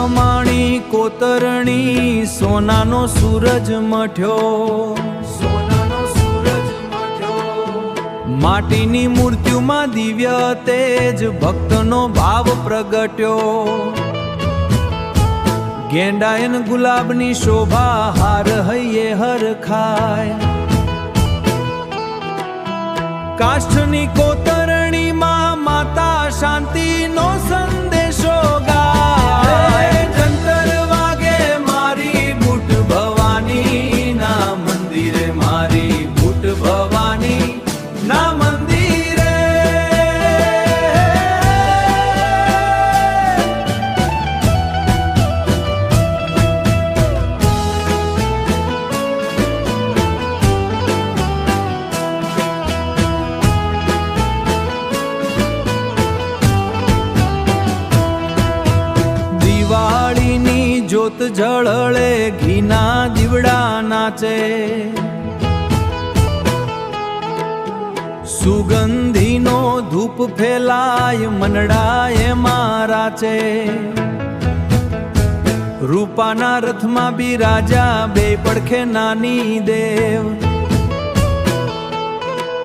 ખમાણી કોતરણી સોનાનો સૂરજ મઠ્યો, સોનાનો સૂરજ મઠ્યો। માટીની મૂર્તિઓમાં દિવ્ય તેજ ભક્તનો ભાવ પ્રગટ્યો। ગેંડાયન ગુલાબની શોભા હાર હૈયે હરખાય। કાષ્ઠની કોતરણીમાં માતા શાંતિનો સંદેશો ગાય। જંતર વાગે મારી બુટ ભવાની ના મંદિરે, મારી બુટ ભવાની ના મંદિરે। દિવાળીની જ્યોત ઝળહળે, ઘીના દીવડા નાચે। સુગંધીનો ધૂપ ફેલાય, મનડા એમાં રાચે। રૂપાના રથમાં બિરાજા, બે પડખે નાની દેવ।